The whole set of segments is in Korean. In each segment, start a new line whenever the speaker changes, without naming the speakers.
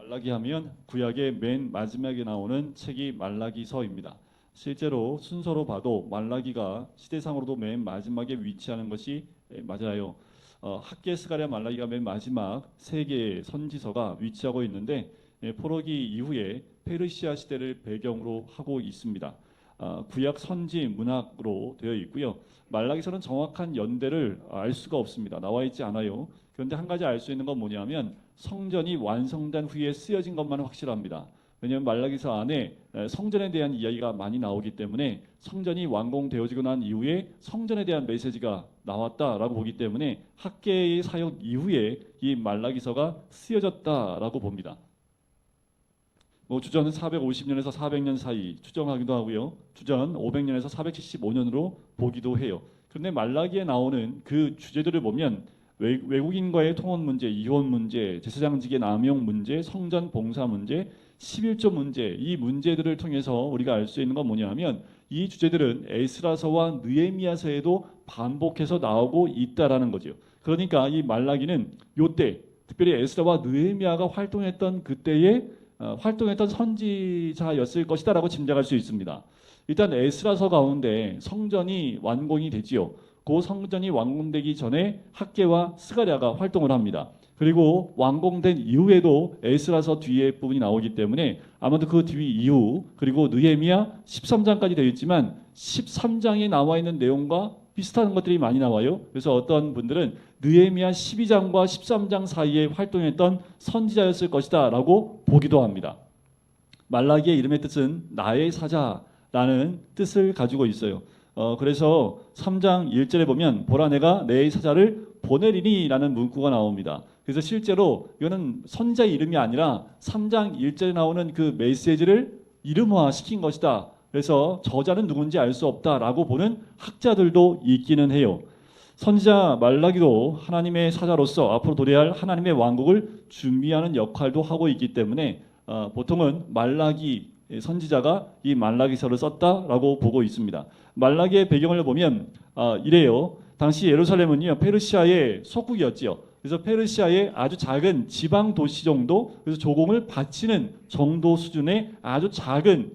말라기 하면 구약의 맨 마지막에 나오는 책이 말라기서입니다. 실제로 순서로 봐도 말라기가 시대상으로도 맨 마지막에 위치하는 것이 맞아요. 학개, 스가랴, 말라기가 맨 마지막 세 개의 선지서가 위치하고 있는데 포로기 이후에 페르시아 시대를 배경으로 하고 있습니다. 구약 선지 문학으로 되어 있고요. 말라기서는 정확한 연대를 알 수가 없습니다. 나와 있지 않아요. 그런데 한 가지 알 수 있는 건 뭐냐면 성전이 완성된 후에 쓰여진 것만 확실합니다. 왜냐하면 말라기서 안에 성전에 대한 이야기가 많이 나오기 때문에 성전이 완공되어지고 난 이후에 성전에 대한 메시지가 나왔다라고 보기 때문에 학개의 사역 이후에 이 말라기서가 쓰여졌다라고 봅니다. 주전 450년에서 400년 사이 추정하기도 하고요. 주전 500년에서 475년으로 보기도 해요. 그런데 말라기에 나오는 그 주제들을 보면 외국인과의 통혼 문제, 이혼 문제, 제사장직의 남용 문제, 성전 봉사 문제, 11조 문제, 이 문제들을 통해서 우리가 알 수 있는 건 뭐냐면 이 주제들은 에스라서와 느헤미야서에도 반복해서 나오고 있다라는 거죠. 그러니까 이 말라기는 요때 특별히 에스라와 느헤미야가 활동했던 그때에 활동했던 선지자였을 것이다라고 짐작할 수 있습니다. 일단 에스라서 가운데 성전이 완공이 되지요. 그 성전이 완공되기 전에 학개와 스가랴가 활동을 합니다. 그리고 완공된 이후에도 에스라서 뒤에 부분이 나오기 때문에 아마도 그 뒤 이후 그리고 느헤미야 13장까지 되어 있지만 13장에 나와 있는 내용과 비슷한 것들이 많이 나와요. 그래서 어떤 분들은 느헤미야 12장과 13장 사이에 활동했던 선지자였을 것이다 라고 보기도 합니다. 말라기의 이름의 뜻은 나의 사자라는 뜻을 가지고 있어요. 그래서 3장 1절에 보면 보라 내가 내 사자를 보내리니 라는 문구가 나옵니다. 그래서 실제로 이거는 선지자의 이름이 아니라 3장 1절에 나오는 그 메시지를 이름화시킨 것이다. 그래서 저자는 누군지 알 수 없다라고 보는 학자들도 있기는 해요. 선지자 말라기도 하나님의 사자로서 앞으로 도래할 하나님의 왕국을 준비하는 역할도 하고 있기 때문에 보통은 말라기 선지자가 이 말라기서를 썼다라고 보고 있습니다. 말라기의 배경을 보면 이래요. 당시 예루살렘은요 페르시아의 속국이었지요. 그래서 페르시아의 아주 작은 지방 도시 정도, 그래서 조공을 바치는 정도 수준의 아주 작은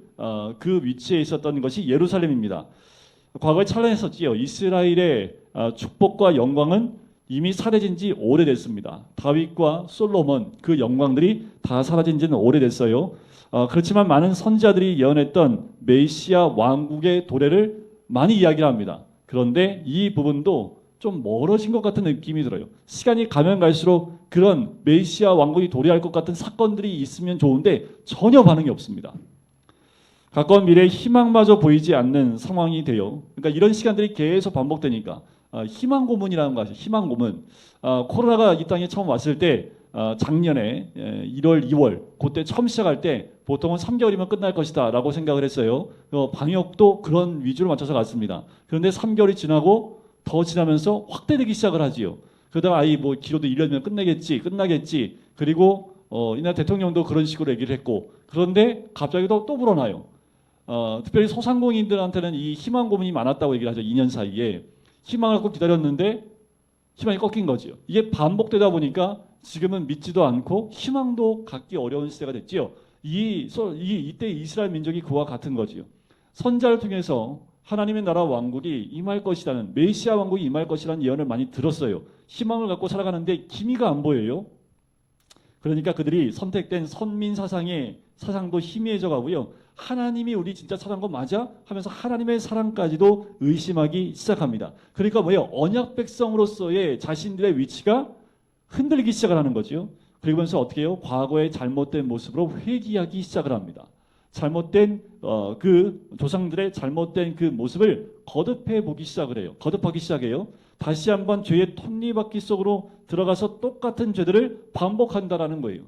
그 위치에 있었던 것이 예루살렘입니다. 과거에 찬란했었지요. 이스라엘의 축복과 영광은 이미 사라진 지 오래됐습니다. 다윗과 솔로몬 그 영광들이 다 사라진 지는 오래됐어요. 그렇지만 많은 선지자들이 예언했던 메시아 왕국의 도래를 많이 이야기를 합니다. 그런데 이 부분도 좀 멀어진 것 같은 느낌이 들어요. 시간이 가면 갈수록 그런 메시아 왕국이 도래할 것 같은 사건들이 있으면 좋은데 전혀 반응이 없습니다. 가까운 미래에 희망마저 보이지 않는 상황이 돼요. 그러니까 이런 시간들이 계속 반복되니까 희망 고문이라는 것이 희망 고문. 코로나가 이 땅에 처음 왔을 때 작년에 1월, 2월 그때 처음 시작할 때 보통은 3개월이면 끝날 것이다 라고 생각을 했어요. 방역도 그런 위주로 맞춰서 갔습니다. 그런데 3개월이 지나고 더 지나면서 확대되기 시작을 하지요. 그러다가 뭐 길어도 1년이면 끝나겠지. 그리고 이날 대통령도 그런 식으로 얘기를 했고, 그런데 갑자기 또 불어나요. 특별히 소상공인들한테는 이 희망 고문이 많았다고 얘기를 하죠. 2년 사이에 희망을 갖고 기다렸는데 희망이 꺾인 거지요. 이게 반복되다 보니까 지금은 믿지도 않고 희망도 갖기 어려운 시대가 됐지요. 이때 이스라엘 민족이 그와 같은 거지요. 선지자를 통해서 하나님의 나라 왕국이 임할 것이라는, 메시아 왕국이 임할 것이라는 예언을 많이 들었어요. 희망을 갖고 살아가는데 기미가 안 보여요. 그러니까 그들이 선택된 선민 사상의 사상도 희미해져 가고요. 하나님이 우리 진짜 사랑한 거 맞아? 하면서 하나님의 사랑까지도 의심하기 시작합니다. 그러니까 뭐예요? 언약 백성으로서의 자신들의 위치가 흔들리기 시작을 하는 거죠. 그러면서 어떻게 해요? 과거의 잘못된 모습으로 회귀하기 시작을 합니다. 잘못된 그 조상들의 잘못된 그 모습을 거듭해 보기 시작을 해요. 거듭하기 시작해요. 다시 한번 죄의 톱니바퀴 속으로 들어가서 똑같은 죄들을 반복한다라는 거예요.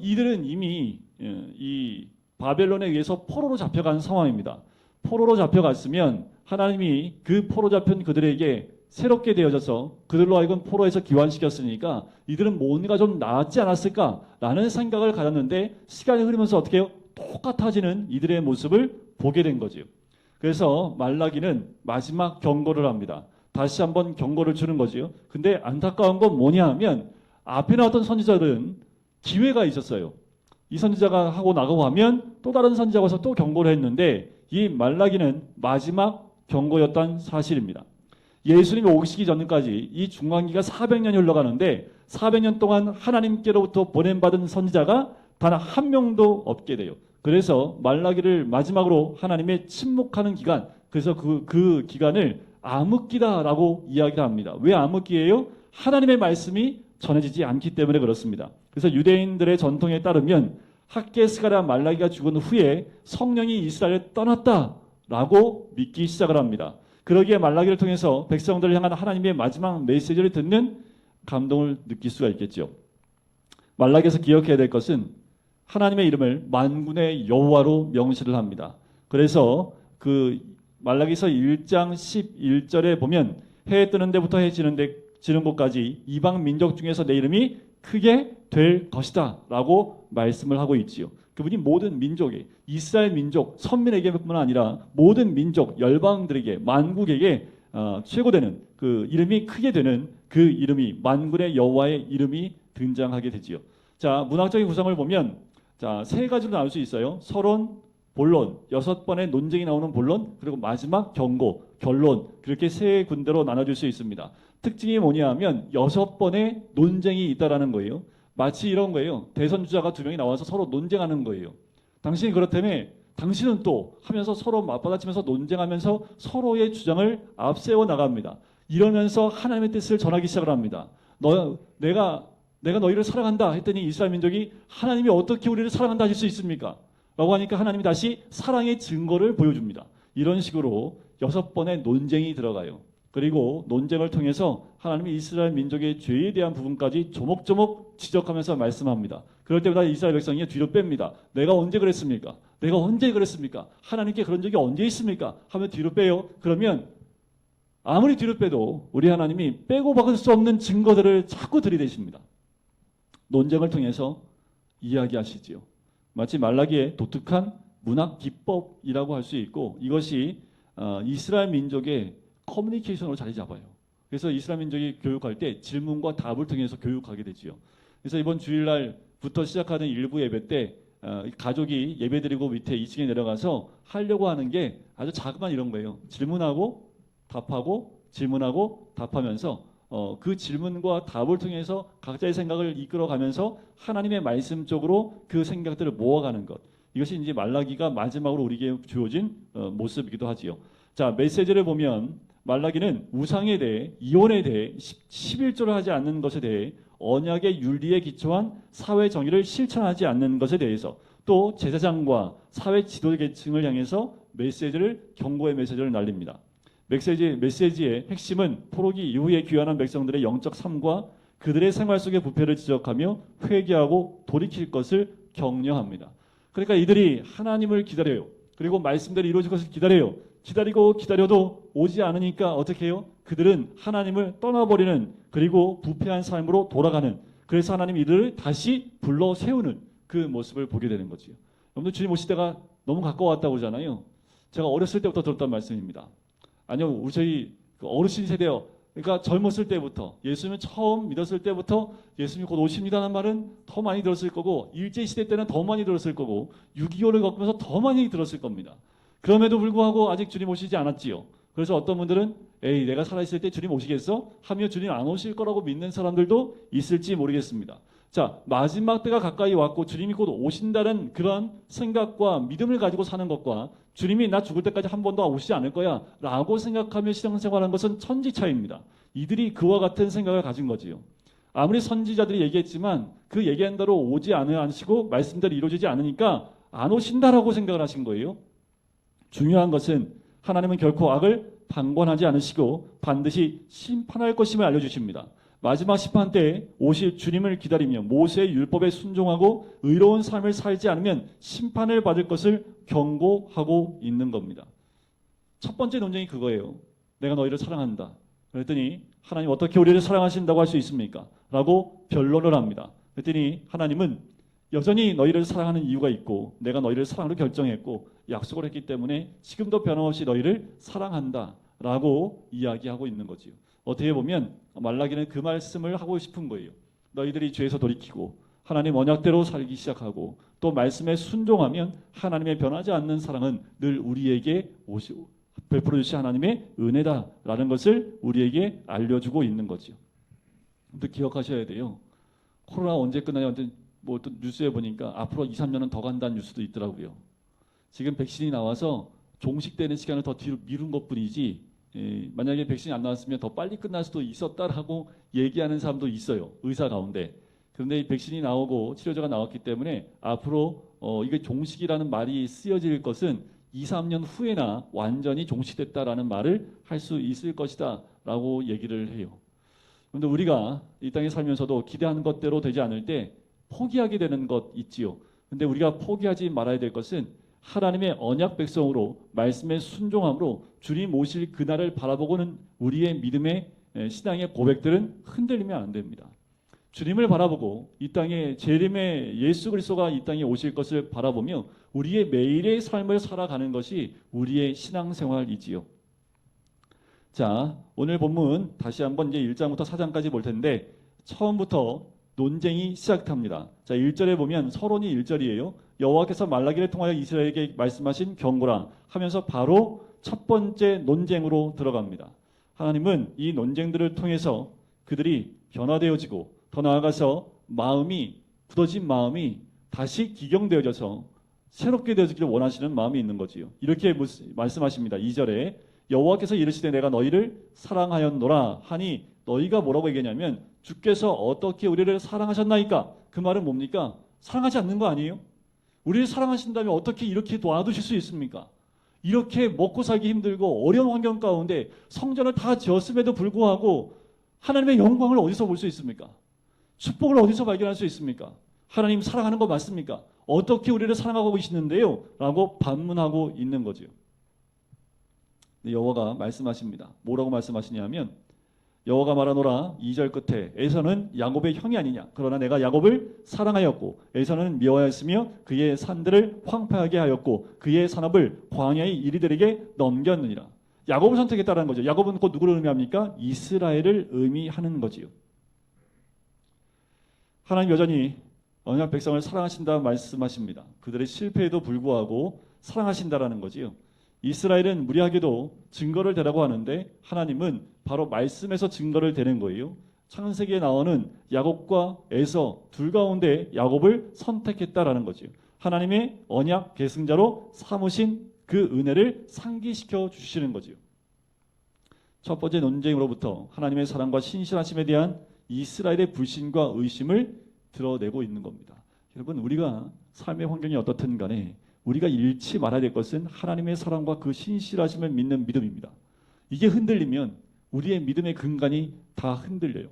이들은 이미 이 바벨론에 의해서 포로로 잡혀간 상황입니다. 포로로 잡혀갔으면 하나님이 그 포로 잡힌 그들에게 새롭게 되어져서 그들로 하여금 포로에서 귀환시켰으니까 이들은 뭔가 좀 나았지 않았을까라는 생각을 가졌는데 시간이 흐르면서 어떻게 해요? 똑같아지는 이들의 모습을 보게 된 거죠. 그래서 말라기는 마지막 경고를 합니다. 다시 한번 경고를 주는 거죠. 근데 안타까운 건 뭐냐 하면 앞에 나왔던 선지자들은 기회가 있었어요. 이 선지자가 하고 나가고 하면 또 다른 선지자가 와서 또 경고를 했는데 이 말라기는 마지막 경고였던 사실입니다. 예수님이 오시기 전까지 이 중간기가 400년이 흘러가는데 400년 동안 하나님께로부터 보냄받은 선지자가 단 한 명도 없게 돼요. 그래서 말라기를 마지막으로 하나님의 침묵하는 기간, 그래서 그 기간을 암흑기다라고 이야기를 합니다. 왜 암흑기예요? 하나님의 말씀이 전해지지 않기 때문에 그렇습니다. 그래서 유대인들의 전통에 따르면 학개스가랴 말라기가 죽은 후에 성령이 이스라엘을 떠났다라고 믿기 시작을 합니다. 그러기에 말라기를 통해서 백성들을 향한 하나님의 마지막 메시지를 듣는 감동을 느낄 수가 있겠죠. 말라기에서 기억해야 될 것은 하나님의 이름을 만군의 여호와로 명시를 합니다. 그래서 그 말라기서 1장 11절에 보면 해 뜨는 데부터 해 지는 곳까지 이방 민족 중에서 내 이름이 크게 될 것이다 라고 말씀을 하고 있지요. 그분이 모든 민족에, 이스라엘 민족, 선민에게뿐만 아니라 모든 민족, 열방들에게, 만국에게 최고되는 그 이름이 크게 되는 그 이름이 만군의 여호와의 이름이 등장하게 되지요. 자, 문학적인 구성을 보면 자, 세 가지로 나눌 수 있어요. 서론, 본론, 6번의 논쟁이 나오는 본론, 그리고 마지막 경고, 결론, 그렇게 세 군데로 나눠질 수 있습니다. 특징이 뭐냐 하면 6번의 논쟁이 있다라는 거예요. 마치 이런 거예요. 대선 주자가 2명이 나와서 서로 논쟁하는 거예요. 당신이 그렇다면 당신은 또 하면서 서로 맞받아치면서 논쟁하면서 서로의 주장을 앞세워 나갑니다. 이러면서 하나님의 뜻을 전하기 시작을 합니다. 내가 너희를 사랑한다 했더니 이스라엘 민족이 하나님이 어떻게 우리를 사랑한다 하실 수 있습니까? 라고 하니까 하나님이 다시 사랑의 증거를 보여줍니다. 이런 식으로 6번의 논쟁이 들어가요. 그리고 논쟁을 통해서 하나님이 이스라엘 민족의 죄에 대한 부분까지 조목조목 지적하면서 말씀합니다. 그럴 때마다 이스라엘 백성이 뒤로 뺍니다. 내가 언제 그랬습니까? 내가 언제 그랬습니까? 하나님께 그런 적이 언제 있습니까? 하면 뒤로 빼요. 그러면 아무리 뒤로 빼도 우리 하나님이 빼고 박을 수 없는 증거들을 자꾸 들이대십니다. 논쟁을 통해서 이야기하시지요. 마치 말라기의 독특한 문학 기법이라고 할 수 있고 이것이 이스라엘 민족의 커뮤니케이션으로 자리 잡아요. 그래서 이스라엘 민족이 교육할 때 질문과 답을 통해서 교육하게 되지요. 그래서 이번 주일날부터 시작하는 일부 예배 때 가족이 예배드리고 밑에 2층에 내려가서 하려고 하는 게 아주 자그마한 이런 거예요. 질문하고 답하고 질문하고 답하면서 그 질문과 답을 통해서 각자의 생각을 이끌어가면서 하나님의 말씀 쪽으로 그 생각들을 모아가는 것. 이것이 이제 말라기가 마지막으로 우리에게 주어진 모습이기도 하지요. 자, 메시지를 보면 말라기는 우상에 대해, 이혼에 대해, 11조를 하지 않는 것에 대해, 언약의 윤리에 기초한 사회 정의를 실천하지 않는 것에 대해서, 또 제사장과 사회 지도계층을 향해서 경고의 메시지를 날립니다. 메시지의 핵심은 포로기 이후에 귀환한 백성들의 영적 삶과 그들의 생활 속의 부패를 지적하며 회개하고 돌이킬 것을 격려합니다. 그러니까 이들이 하나님을 기다려요. 그리고 말씀대로 이루어질 것을 기다려요. 기다리고 기다려도 오지 않으니까 어떻게 해요? 그들은 하나님을 떠나버리는, 그리고 부패한 삶으로 돌아가는, 그래서 하나님이 이들을 다시 불러 세우는 그 모습을 보게 되는 거지요. 여러분들 주님 오실 때가 너무 가까웠다고 그러잖아요. 제가 어렸을 때부터 들었던 말씀입니다. 아니요, 저희 어르신 세대요. 그러니까 젊었을 때부터, 예수님을 처음 믿었을 때부터 예수님이 곧 오십니다는 말은 더 많이 들었을 거고, 일제시대 때는 더 많이 들었을 거고, 6.25를 겪으면서 더 많이 들었을 겁니다. 그럼에도 불구하고 아직 주님 오시지 않았지요. 그래서 어떤 분들은 에이, 내가 살아있을 때 주님 오시겠어? 하며 주님 안 오실 거라고 믿는 사람들도 있을지 모르겠습니다. 자, 마지막 때가 가까이 왔고 주님이 곧 오신다는 그런 생각과 믿음을 가지고 사는 것과 주님이 나 죽을 때까지 한 번도 오시지 않을 거야 라고 생각하며 신앙생활하는 것은 천지차이입니다. 이들이 그와 같은 생각을 가진 거지요. 아무리 선지자들이 얘기했지만 그 얘기한 대로 오지 않으시고 말씀대로 이루어지지 않으니까 안 오신다라고 생각을 하신 거예요. 중요한 것은 하나님은 결코 악을 방관하지 않으시고 반드시 심판할 것임을 알려주십니다. 마지막 심판 때에 오실 주님을 기다리며 모세의 율법에 순종하고 의로운 삶을 살지 않으면 심판을 받을 것을 경고하고 있는 겁니다. 첫 번째 논쟁이 그거예요. 내가 너희를 사랑한다. 그랬더니 하나님 어떻게 우리를 사랑하신다고 할 수 있습니까? 라고 변론을 합니다. 그랬더니 하나님은 여전히 너희를 사랑하는 이유가 있고 내가 너희를 사랑으로 결정했고 약속을 했기 때문에 지금도 변함없이 너희를 사랑한다 라고 이야기하고 있는 거지요. 어떻게 보면 말라기는 그 말씀을 하고 싶은 거예요. 너희들이 죄에서 돌이키고 하나님 언약대로 살기 시작하고 또 말씀에 순종하면 하나님의 변하지 않는 사랑은 늘 우리에게 베풀어 주신 하나님의 은혜다라는 것을 우리에게 알려주고 있는 거죠. 또 기억하셔야 돼요. 코로나 언제 끝나냐 뭐 또 뉴스에 보니까 앞으로 2, 3년은 더 간다는 뉴스도 있더라고요. 지금 백신이 나와서 종식되는 시간을 더 뒤로 미룬 것뿐이지 만약에 백신이 안 나왔으면 더 빨리 끝날 수도 있었다라고 얘기하는 사람도 있어요. 의사 가운데. 그런데 이 백신이 나오고 치료제가 나왔기 때문에 앞으로 이게 종식이라는 말이 쓰여질 것은 2, 3년 후에나 완전히 종식됐다라는 말을 할 수 있을 것이다 라고 얘기를 해요. 그런데 우리가 이 땅에 살면서도 기대하는 것대로 되지 않을 때 포기하게 되는 것 있지요. 그런데 우리가 포기하지 말아야 될 것은 하나님의 언약 백성으로 말씀에 순종함으로 주님 오실 그날을 바라보고는 우리의 믿음의 신앙의 고백들은 흔들리면 안 됩니다. 주님을 바라보고 이 땅에 재림의 예수 그리스도가 이 땅에 오실 것을 바라보며 우리의 매일의 삶을 살아가는 것이 우리의 신앙생활이지요. 자, 오늘 본문 다시 한번 이제 1장부터 4장까지 볼 텐데 처음부터 논쟁이 시작합니다. 자, 1절에 보면 서론이 1절이에요. 여호와께서 말라기를 통하여 이스라엘에게 말씀하신 경고라 하면서 바로 첫 번째 논쟁으로 들어갑니다. 하나님은 이 논쟁들을 통해서 그들이 변화되어지고 더 나아가서 굳어진 마음이 다시 기경되어져서 새롭게 되어지기를 원하시는 마음이 있는 거지요. 이렇게 말씀하십니다. 2절에 여호와께서 이르시되 내가 너희를 사랑하였노라 하니 너희가 뭐라고 얘기하냐면 주께서 어떻게 우리를 사랑하셨나이까? 그 말은 뭡니까? 사랑하지 않는 거 아니에요? 우리를 사랑하신다면 어떻게 이렇게 놔두실 수 있습니까? 이렇게 먹고 살기 힘들고 어려운 환경 가운데 성전을 다 지었음에도 불구하고 하나님의 영광을 어디서 볼 수 있습니까? 축복을 어디서 발견할 수 있습니까? 하나님 사랑하는 거 맞습니까? 어떻게 우리를 사랑하고 계시는데요? 라고 반문하고 있는 거죠. 여호와가 말씀하십니다. 뭐라고 말씀하시냐면 여호와가 말하노라 2절 끝에 에서는 야곱의 형이 아니냐 그러나 내가 야곱을 사랑하였고 에서는 미워하였으며 그의 산들을 황폐하게 하였고 그의 산업을 광야의 이리들에게 넘겼느니라. 야곱을 선택했다는 거죠. 야곱은 곧 누구를 의미합니까? 이스라엘을 의미하는 거지요. 하나님 여전히 언약 백성을 사랑하신다 말씀하십니다. 그들의 실패에도 불구하고 사랑하신다라는 거지요. 이스라엘은 무리하게도 증거를 대라고 하는데 하나님은 바로 말씀에서 증거를 대는 거예요. 창세기에 나오는 야곱과 에서 둘 가운데 야곱을 선택했다라는 거죠. 하나님의 언약 계승자로 삼으신 그 은혜를 상기시켜 주시는 거죠. 첫 번째 논쟁으로부터 하나님의 사랑과 신실하심에 대한 이스라엘의 불신과 의심을 드러내고 있는 겁니다. 여러분 우리가 삶의 환경이 어떻든 간에 우리가 잃지 말아야 될 것은 하나님의 사랑과 그 신실하심을 믿는 믿음입니다. 이게 흔들리면 우리의 믿음의 근간이 다 흔들려요.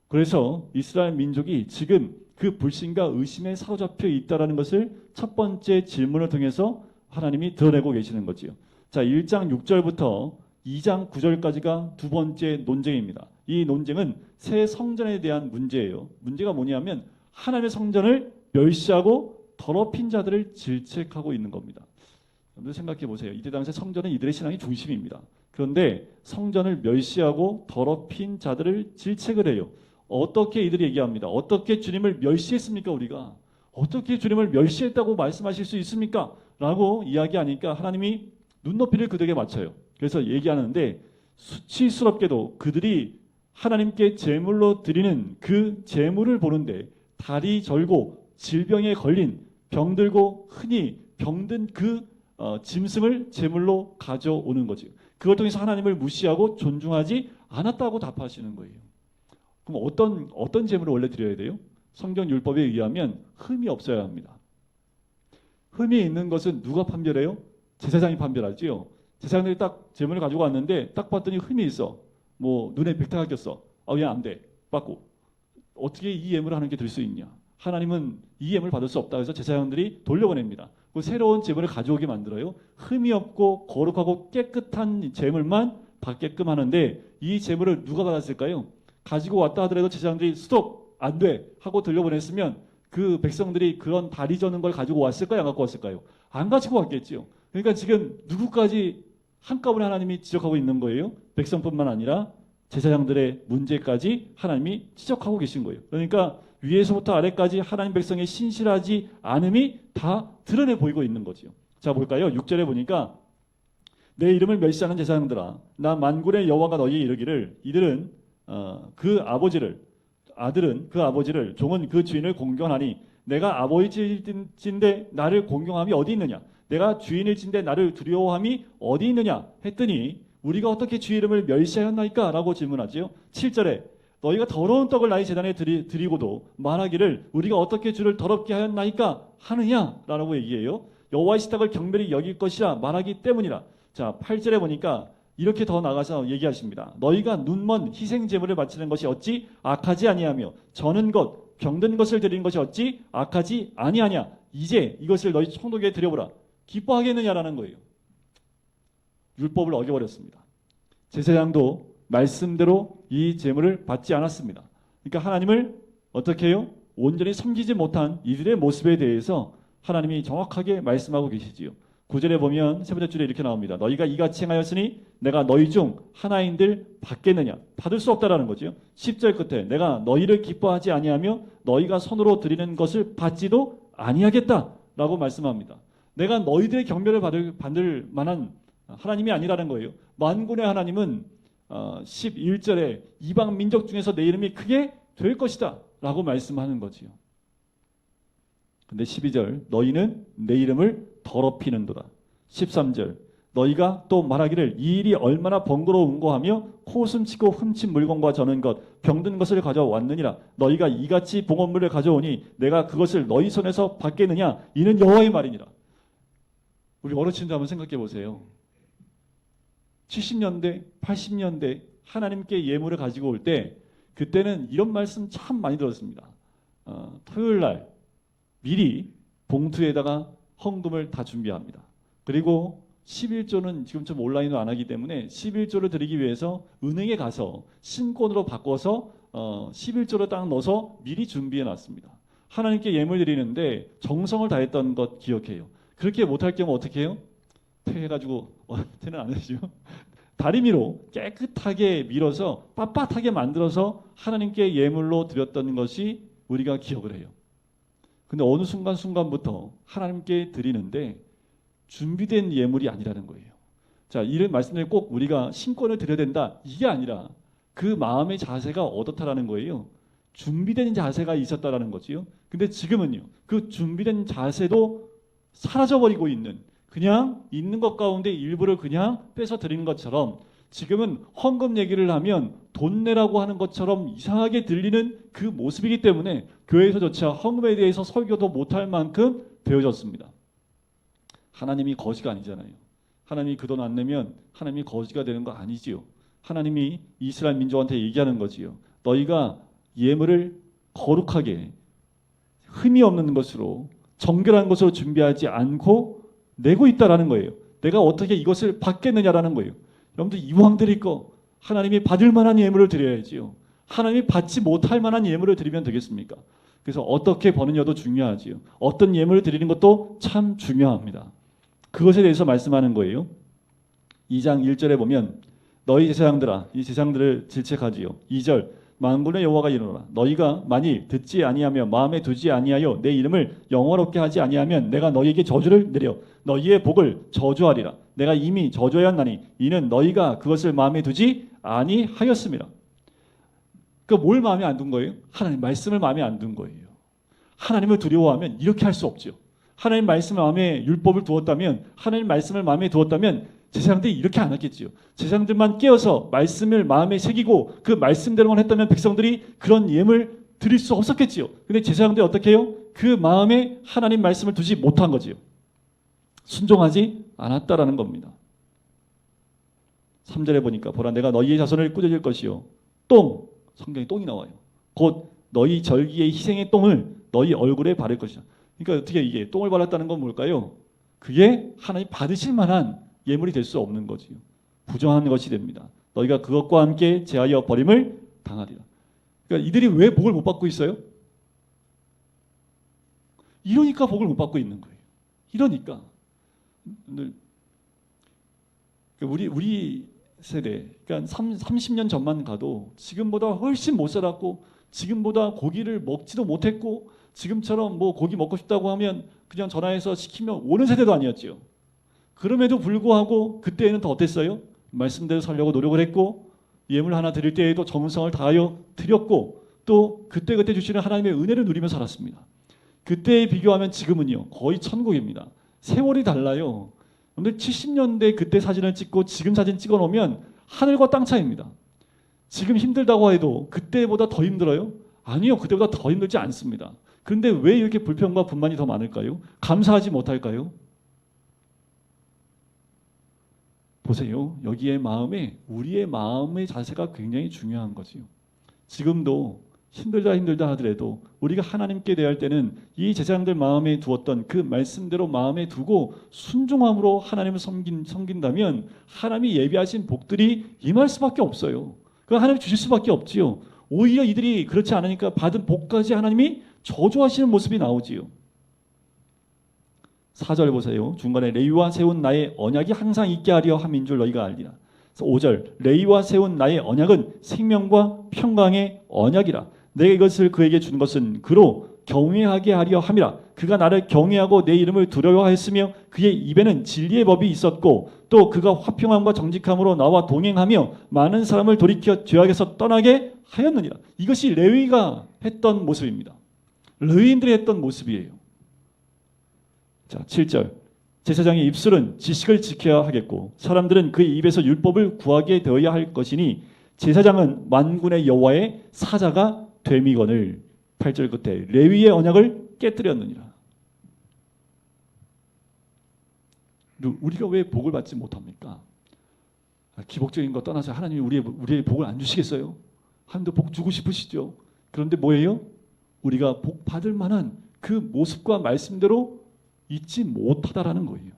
그래서 이스라엘 민족이 지금 그 불신과 의심에 사로잡혀 있다는 것을 첫 번째 질문을 통해서 하나님이 드러내고 계시는 거지요. 자, 1장 6절부터 2장 9절까지가 두 번째 논쟁입니다. 이 논쟁은 새 성전에 대한 문제예요. 문제가 뭐냐면 하나님의 성전을 멸시하고 더럽힌 자들을 질책하고 있는 겁니다. 여러분 생각해 보세요. 이때 당시 성전은 이들의 신앙의 중심입니다. 그런데 성전을 멸시하고 더럽힌 자들을 질책을 해요. 어떻게 이들이 얘기합니다. 어떻게 주님을 멸시했습니까? 우리가 어떻게 주님을 멸시했다고 말씀하실 수 있습니까? 라고 이야기하니까 하나님이 눈높이를 그들에게 맞춰요. 그래서 얘기하는데 수치스럽게도 그들이 하나님께 제물로 드리는 그 제물을 보는데 다리 절고 질병에 걸린 병들고 흔히 병든 그 짐승을 제물로 가져오는 거죠. 그걸 통해서 하나님을 무시하고 존중하지 않았다고 답하시는 거예요. 그럼 어떤 제물을 원래 드려야 돼요? 성경 율법에 의하면 흠이 없어야 합니다. 흠이 있는 것은 누가 판별해요? 제사장이 판별하지요. 제사장들이 딱 제물을 가지고 왔는데 딱 봤더니 흠이 있어. 뭐 눈에 백태가 꼈어. 왜 안 돼? 받고. 어떻게 이 예물을 하는 게 될 수 있냐? 하나님은 이 예물을 받을 수 없다. 그래서 제사장들이 돌려보냅니다. 그 새로운 제물을 가져오게 만들어요. 흠이 없고 거룩하고 깨끗한 제물만 받게끔 하는데 이 제물을 누가 받았을까요? 가지고 왔다 하더라도 제사장들이 스톱! 안 돼! 하고 돌려보냈으면 그 백성들이 그런 다리 저는 걸 가지고 왔을까요? 안 갖고 왔을까요? 안 가지고 왔겠죠. 그러니까 지금 누구까지 한꺼번에 하나님이 지적하고 있는 거예요. 백성뿐만 아니라 제사장들의 문제까지 하나님이 지적하고 계신 거예요. 그러니까 위에서부터 아래까지 하나님 백성의 신실하지 않음이 다 드러내 보이고 있는 거죠. 자, 볼까요? 6절에 보니까 내 이름을 멸시하는 제사장들아, 나 만군의 여호와가 너희에 이르기를, 이들은 아들은 그 아버지를, 종은 그 주인을 공경하니 내가 아버지인데 나를 공경함이 어디 있느냐? 내가 주인일진데 나를 두려워함이 어디 있느냐? 했더니 우리가 어떻게 주 이름을 멸시하였나이까? 라고 질문하지요. 7절에 너희가 더러운 떡을 나의 제단에 드리고도 말하기를 우리가 어떻게 주를 더럽게 하였나이까? 하느냐? 라고 얘기해요. 여호와의 식탁을 경멸히 여길 것이라 말하기 때문이라. 자, 8절에 보니까 이렇게 더 나가서 얘기하십니다. 너희가 눈먼 희생 제물을 바치는 것이 어찌 악하지 아니하며 저는 것 병든 것을 드리는 것이 어찌 악하지 아니하냐? 이제 이것을 너희 총독에게 드려보라. 기뻐하겠느냐라는 거예요. 율법을 어겨버렸습니다. 제사장도 말씀대로 이 제물을 받지 않았습니다. 그러니까 하나님을 어떻게 해요? 온전히 섬기지 못한 이들의 모습에 대해서 하나님이 정확하게 말씀하고 계시지요. 9절에 보면 세 번째 줄에 이렇게 나옵니다. 너희가 이같이 행하였으니 내가 너희 중 하나인들 받겠느냐? 받을 수 없다라는 거죠. 10절 끝에 내가 너희를 기뻐하지 아니하며 너희가 손으로 드리는 것을 받지도 아니하겠다라고 말씀합니다. 내가 너희들의 경배를 받을 만한 하나님이 아니라는 거예요. 만군의 하나님은 11절에 이방 민족 중에서 내 이름이 크게 될 것이다 라고 말씀하는 거지요. 근데 12절 너희는 내 이름을 더럽히는도다. 13절 너희가 또 말하기를 이 일이 얼마나 번거로운고 하며 코숨치고 훔친 물건과 저는 것 병든 것을 가져왔느니라. 너희가 이같이 봉헌물을 가져오니 내가 그것을 너희 손에서 받겠느냐? 이는 여호와의 말이니라. 우리 어르신들 한번 생각해 보세요. 70년대 80년대 하나님께 예물을 가지고 올 때 그때는 이런 말씀 참 많이 들었습니다. 토요일날 미리 봉투에다가 헌금을 다 준비합니다. 그리고 11조는 지금처럼 온라인으로 안 하기 때문에 11조를 드리기 위해서 은행에 가서 신권으로 바꿔서 11조를 딱 넣어서 미리 준비해 놨습니다. 하나님께 예물 드리는데 정성을 다했던 것 기억해요. 그렇게 못할 경우 어떻게 해요? 퇴해가지고 퇴는 안 하시죠? 다리미로 깨끗하게 밀어서 빳빳하게 만들어서 하나님께 예물로 드렸던 것이 우리가 기억을 해요. 근데 어느 순간부터 하나님께 드리는데 준비된 예물이 아니라는 거예요. 자, 이런 말씀을 꼭 우리가 신권을 드려야 된다 이게 아니라 그 마음의 자세가 어떻다라는 거예요. 준비된 자세가 있었다라는 거지요. 근데 지금은요, 그 준비된 자세도 사라져버리고 있는, 그냥 있는 것 가운데 일부를 그냥 빼서 드리는 것처럼 지금은 헌금 얘기를 하면 돈 내라고 하는 것처럼 이상하게 들리는 그 모습이기 때문에 교회에서조차 헌금에 대해서 설교도 못할 만큼 되어졌습니다. 하나님이 거지가 아니잖아요. 하나님이 그 돈 안 내면 하나님이 거지가 되는 거 아니지요. 하나님이 이스라엘 민족한테 얘기하는 거지요. 너희가 예물을 거룩하게 흠이 없는 것으로 정결한 것으로 준비하지 않고 내고 있다라는 거예요. 내가 어떻게 이것을 받겠느냐라는 거예요. 여러분들 이왕 드릴 거 하나님이 받을 만한 예물을 드려야지요. 하나님이 받지 못할 만한 예물을 드리면 되겠습니까? 그래서 어떻게 버느냐도 중요하지요. 어떤 예물을 드리는 것도 참 중요합니다. 그것에 대해서 말씀하는 거예요. 2장 1절에 보면 너희 제사장들아, 이 제사장들을 질책하지요. 2절 만군의 여호와가 이르노라. 너희가 만일 듣지 아니하며 마음에 두지 아니하여 내 이름을 영화롭게 하지 아니하면 내가 너희에게 저주를 내려 너희의 복을 저주하리라. 내가 이미 저주하였나니 이는 너희가 그것을 마음에 두지 아니하였음이라. 그러니까 뭘 마음에 안 둔 거예요? 하나님 말씀을 마음에 안 둔 거예요. 하나님을 두려워하면 이렇게 할 수 없죠. 하나님 말씀 마음에 율법을 두었다면, 하나님 말씀을 마음에 두었다면 제사장들이 이렇게 안 했겠지요. 제사장들만 깨어서 말씀을 마음에 새기고 그 말씀대로만 했다면 백성들이 그런 예물 드릴 수 없었겠지요. 근데 제사장들이 어떻게 해요? 그 마음에 하나님 말씀을 두지 못한 거지요. 순종하지 않았다라는 겁니다. 3절에 보니까 보라 내가 너희의 자손을 꾸짖을 것이요. 똥, 성경에 똥이 나와요. 곧 너희 절기의 희생의 똥을 너희 얼굴에 바를 것이다. 그러니까 어떻게 이게 똥을 발랐다는 건 뭘까요? 그게 하나님 받으실 만한 예물이 될 수 없는 거지요. 부정한 것이 됩니다. 너희가 그것과 함께 제하여 버림을 당하리라. 그러니까 이들이 왜 복을 못 받고 있어요? 이러니까 복을 못 받고 있는 거예요. 이러니까 우리 세대, 그러니까 30년 전만 가도 지금보다 훨씬 못 살았고, 지금보다 고기를 먹지도 못했고, 지금처럼 뭐 고기 먹고 싶다고 하면 그냥 전화해서 시키면 오는 세대도 아니었죠. 그럼에도 불구하고 그때는 더 어땠어요? 말씀대로 살려고 노력을 했고, 예물 하나 드릴 때에도 정성을 다하여 드렸고, 또 그때그때 주시는 하나님의 은혜를 누리며 살았습니다. 그때에 비교하면 지금은요, 거의 천국입니다. 세월이 달라요. 근데 70년대 그때 사진을 찍고 지금 사진 찍어 놓으면 하늘과 땅 차이입니다. 지금 힘들다고 해도 그때보다 더 힘들어요? 아니요, 그때보다 더 힘들지 않습니다. 그런데 왜 이렇게 불평과 분만이 더 많을까요? 감사하지 못할까요? 보세요. 여기에 마음에, 우리의 마음의 자세가 굉장히 중요한 거지요. 지금도 힘들다 하더라도 우리가 하나님께 대할 때는 이 제사장들 마음에 두었던 그 말씀대로 마음에 두고 순종함으로 하나님을 섬긴다면 하나님이 예비하신 복들이 임할 수밖에 없어요. 그 하나님 주실 수밖에 없지요. 오히려 이들이 그렇지 않으니까 받은 복까지 하나님이 저주하시는 모습이 나오지요. 4절 보세요. 중간에 레위와 세운 나의 언약이 항상 있게 하려 함인 줄 너희가 알리라. 5절 레위와 세운 나의 언약은 생명과 평강의 언약이라. 내가 이것을 그에게 준 것은 그로 경외하게 하려 함이라. 그가 나를 경외하고 내 이름을 두려워하였으며 그의 입에는 진리의 법이 있었고 또 그가 화평함과 정직함으로 나와 동행하며 많은 사람을 돌이켜 죄악에서 떠나게 하였느니라. 이것이 레위가 했던 모습입니다. 레위인들이 했던 모습이에요. 자, 7절 제사장의 입술은 지식을 지켜야 하겠고 사람들은 그의 입에서 율법을 구하게 되어야 할 것이니 제사장은 만군의 여호와의 사자가 됨이거늘. 8절 끝에 레위의 언약을 깨뜨렸느니라. 우리가 왜 복을 받지 못합니까? 기복적인 거 떠나서 하나님이 우리의 복을 안 주시겠어요? 하나님도 복 주고 싶으시죠. 그런데 뭐예요? 우리가 복 받을 만한 그 모습과 말씀대로 잊지 못하다라는 거예요.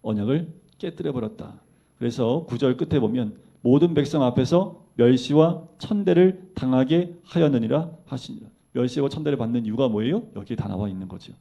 언약을 깨뜨려 버렸다. 그래서 9절 끝에 보면 모든 백성 앞에서 멸시와 천대를 당하게 하였느니라 하시니라. 멸시와 천대를 받는 이유가 뭐예요? 여기에 다 나와 있는 거죠.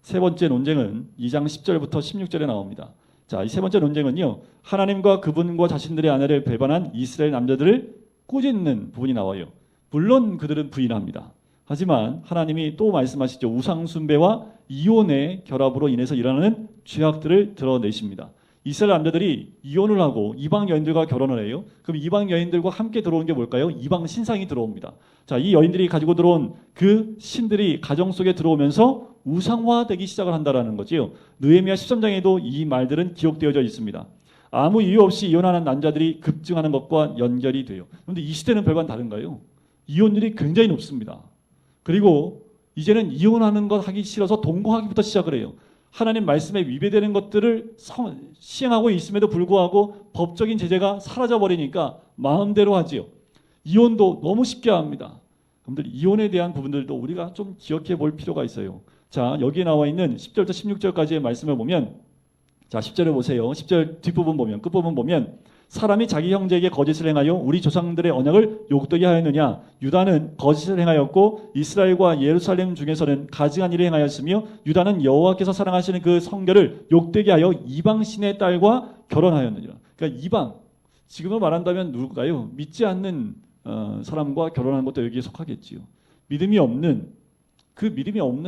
세 번째 논쟁은 2장 10절부터 16절에 나옵니다. 자, 이 세 번째 논쟁은요, 하나님과 그분과 자신들의 아내를 배반한 이스라엘 남자들을 꾸짖는 부분이 나와요. 물론 그들은 부인합니다. 하지만 하나님이 또 말씀하시죠. 우상 숭배와 이혼의 결합으로 인해서 일어나는 죄악들을 드러내십니다. 이스라엘 남자들이 이혼을 하고 이방 여인들과 결혼을 해요. 그럼 이방 여인들과 함께 들어온 게 뭘까요? 이방 신상이 들어옵니다. 자, 이 여인들이 가지고 들어온 그 신들이 가정 속에 들어오면서 우상화되기 시작을 한다라는 거지요. 느헤미야 13장에도 이 말들은 기록되어져 있습니다. 아무 이유 없이 이혼하는 남자들이 급증하는 것과 연결이 돼요. 그런데 이 시대는 별반 다른가요? 이혼율이 굉장히 높습니다. 그리고 이제는 이혼하는 것 하기 싫어서 동거하기부터 시작을 해요. 하나님 말씀에 위배되는 것들을 시행하고 있음에도 불구하고 법적인 제재가 사라져버리니까 마음대로 하지요. 이혼도 너무 쉽게 합니다. 여러분들 이혼에 대한 부분들도 우리가 좀 기억해 볼 필요가 있어요. 자, 여기에 나와 있는 10절부터 16절까지의 말씀을 보면, 자, 10절을 보세요. 10절 뒷부분 보면, 끝부분 보면, 사람이 자기 형제에게 거짓을 행하여 우리 조상들의 언약을 욕되게 하였느냐? 유다는 거짓을 행하였고 이스라엘과 예루살렘 중에서는 가증한 일을 행하였으며 유다는 여호와께서 사랑하시는 그 성결을 욕되게 하여 이방 신의 딸과 결혼하였느니라. 그러니까 이방, 지금은 말한다면 누굴까요? 믿지 않는 사람과 결혼하는 것도 여기에 속하겠지요. 믿음이 없는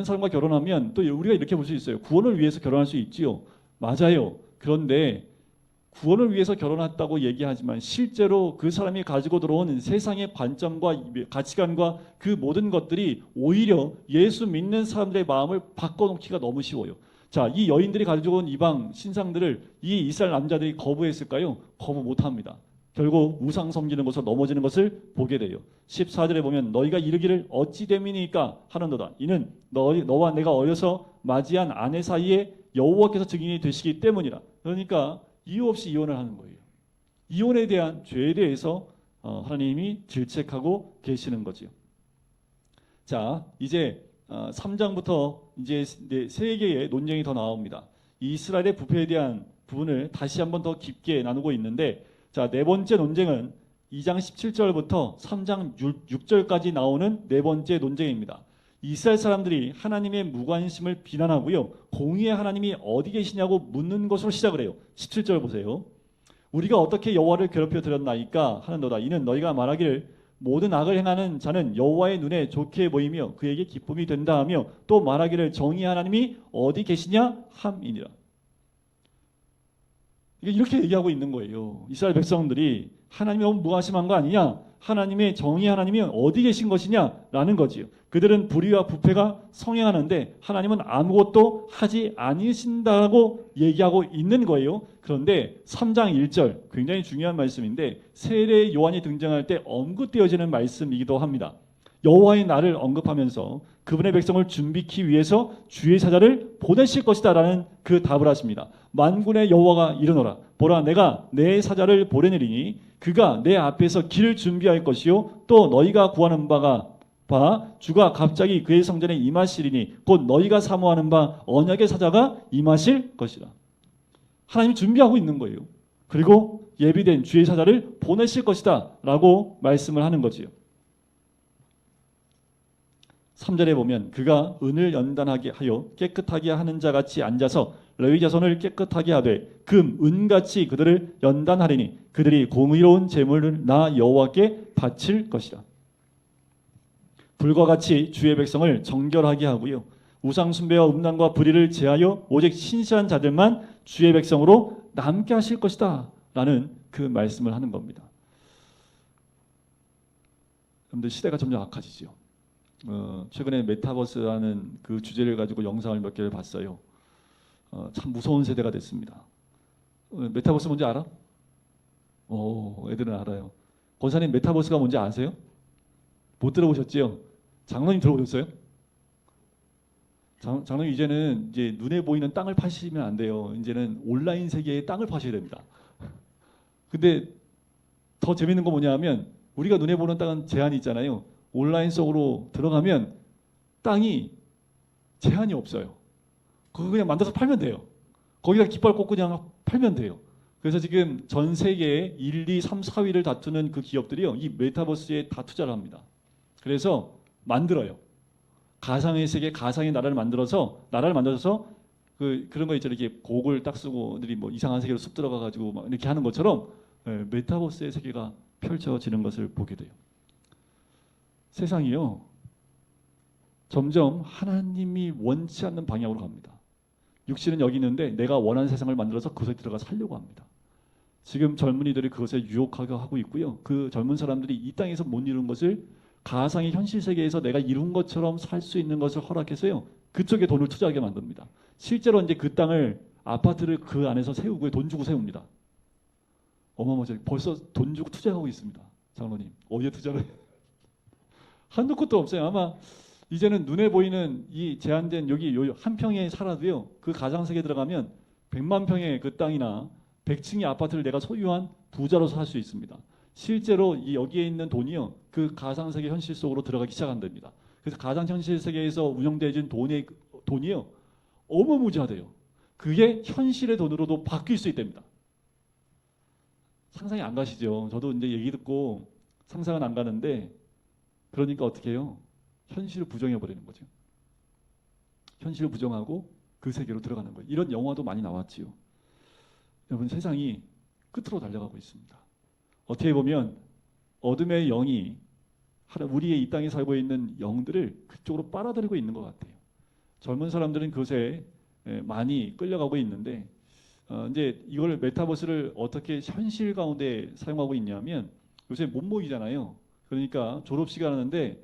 사람과 결혼하면 또 우리가 이렇게 볼 수 있어요. 구원을 위해서 결혼할 수 있지요. 맞아요. 그런데 구원을 위해서 결혼했다고 얘기하지만 실제로 그 사람이 가지고 들어온 세상의 관점과 가치관과 그 모든 것들이 오히려 예수 믿는 사람들의 마음을 바꿔놓기가 너무 쉬워요. 자, 이 여인들이 가지고 온 이방 신상들을 이 이스라엘 남자들이 거부했을까요? 거부 못합니다. 결국 우상 섬기는 것으로 넘어지는 것을 보게 돼요. 14절에 보면 너희가 이르기를 어찌 됨이니까 하는도다. 이는 너와 내가 어려서 맞이한 아내 사이에 여호와께서 증인이 되시기 때문이라. 그러니까 이유 없이 이혼을 하는 거예요. 이혼에 대한 죄에 대해서 하나님이 질책하고 계시는 거지요. 자, 이제 3장부터 이제 세 개의 논쟁이 더 나옵니다. 이스라엘의 부패에 대한 부분을 다시 한번 더 깊게 나누고 있는데, 자, 네 번째 논쟁은 2장 17절부터 3장 6절까지 나오는 네 번째 논쟁입니다. 이스라엘 사람들이 하나님의 무관심을 비난하고요. 공의의 하나님이 어디 계시냐고 묻는 것으로 시작을 해요. 17절 보세요. 우리가 어떻게 여호와를 괴롭혀 드렸나이까 하는도다. 이는 너희가 말하기를 모든 악을 행하는 자는 여호와의 눈에 좋게 보이며 그에게 기쁨이 된다 하며 또 말하기를 정의의 하나님이 어디 계시냐 함이니라. 이렇게 얘기하고 있는 거예요. 이스라엘 백성들이 하나님이 너무 무관심한 거 아니냐? 하나님의 정의 하나님이 어디 계신 것이냐라는 거지요. 그들은 불의와 부패가 성행하는데 하나님은 아무것도 하지 않으신다고 얘기하고 있는 거예요. 그런데 3장 1절 굉장히 중요한 말씀인데 세례 요한이 등장할 때 언급되어지는 말씀이기도 합니다. 여호와의 날을 언급하면서 그분의 백성을 준비케 위해서 주의 사자를 보내실 것이다 라는 그 답을 하십니다. 만군의 여호와가 이르노라 보라 내가 내 사자를 보내리니 그가 내 앞에서 길을 준비할 것이요 또 너희가 구하는 바가 주가 갑자기 그의 성전에 임하시리니 곧 너희가 사모하는 바 언약의 사자가 임하실 것이라. 하나님이 준비하고 있는 거예요. 그리고 예비된 주의 사자를 보내실 것이다 라고 말씀을 하는 거지요. 3절에 보면 그가 은을 연단하게 하여 깨끗하게 하는 자같이 앉아서 레위 자손을 깨끗하게 하되 금, 은같이 그들을 연단하리니 그들이 공의로운 제물을 나 여호와께 바칠 것이라. 불과 같이 주의 백성을 정결하게 하고요. 우상 숭배와 음란과 불의를 제하여 오직 신실한 자들만 주의 백성으로 남게 하실 것이다 라는 그 말씀을 하는 겁니다. 여러분들 시대가 점점 악화지죠. 최근에 메타버스라는 그 주제를 가지고 영상을 몇 개를 봤어요. 참 무서운 세대가 됐습니다. 메타버스 뭔지 알아? 애들은 알아요. 권사님 메타버스가 뭔지 아세요? 못 들어보셨지요? 장로님 들어보셨어요? 장로님 이제는 이제 눈에 보이는 땅을 파시면 안 돼요. 이제는 온라인 세계의 땅을 파셔야 됩니다. 근데 더 재밌는 거 뭐냐면 우리가 눈에 보는 땅은 제한이 있잖아요. 온라인 속으로 들어가면 땅이 제한이 없어요. 그거 그냥 만들어서 팔면 돼요. 거기다 깃발 꽂고 그냥 팔면 돼요. 그래서 지금 전 세계에 1, 2, 3, 4위를 다투는 그 기업들이요. 이 메타버스에 다 투자를 합니다. 그래서 만들어요. 가상의 세계, 가상의 나라를 만들어서 그런 거 있잖아요. 이렇게 곡을 딱 쓰고 들이 뭐 이상한 세계로 쑥 들어가 가지고 막 이렇게 하는 것처럼 메타버스의 세계가 펼쳐지는 것을 보게 돼요. 세상이요. 점점 하나님이 원치 않는 방향으로 갑니다. 육신은 여기 있는데 내가 원하는 세상을 만들어서 그것에 들어가 살려고 합니다. 지금 젊은이들이 그것에 유혹하게 하고 있고요. 그 젊은 사람들이 이 땅에서 못 이룬 것을 가상의 현실 세계에서 내가 이룬 것처럼 살 수 있는 것을 허락해서요. 그쪽에 돈을 투자하게 만듭니다. 실제로 이제 그 땅을 아파트를 그 안에서 세우고 돈 주고 세웁니다. 어마어마하죠. 벌써 돈 주고 투자하고 있습니다. 장로님 어디에 투자를 한도 끝도 없어요. 아마 이제는 눈에 보이는 이 제한된 여기 한 평에 살아도요. 그 가상세계에 들어가면 100만 평의 그 땅이나 100층의 아파트를 내가 소유한 부자로서 살 수 있습니다. 실제로 여기에 있는 돈이요. 그 가상세계 현실 속으로 들어가기 시작한답니다. 그래서 가상현실 세계에서 운영되어진 돈이요. 어마무지하대요. 그게 현실의 돈으로도 바뀔 수 있답니다. 상상이 안 가시죠? 저도 이제 얘기 듣고 상상은 안 가는데 그러니까 어떻게 해요? 현실을 부정해버리는 거죠. 현실을 부정하고 그 세계로 들어가는 거예요. 이런 영화도 많이 나왔지요. 여러분 세상이 끝으로 달려가고 있습니다. 어떻게 보면 어둠의 영이 우리의 이 땅에 살고 있는 영들을 그쪽으로 빨아들이고 있는 것 같아요. 젊은 사람들은 그것에 많이 끌려가고 있는데 이제 이걸 메타버스를 어떻게 현실 가운데 사용하고 있냐면 요새 몸모이잖아요. 그러니까 졸업식을 하는데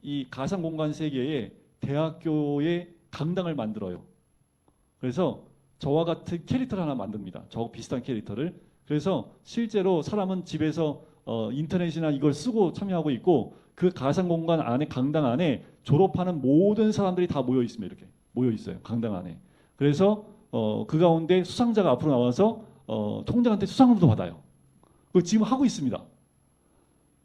이 가상 공간 세계에 대학교의 강당을 만들어요. 그래서 저와 같은 캐릭터를 하나 만듭니다. 저 비슷한 캐릭터를. 그래서 실제로 사람은 집에서 인터넷이나 이걸 쓰고 참여하고 있고 그 가상 공간 안에 강당 안에 졸업하는 모든 사람들이 다 모여 있습니다. 이렇게 모여 있어요. 강당 안에. 그래서 그 가운데 수상자가 앞으로 나와서 통장한테 수상금도 받아요. 그거 지금 하고 있습니다.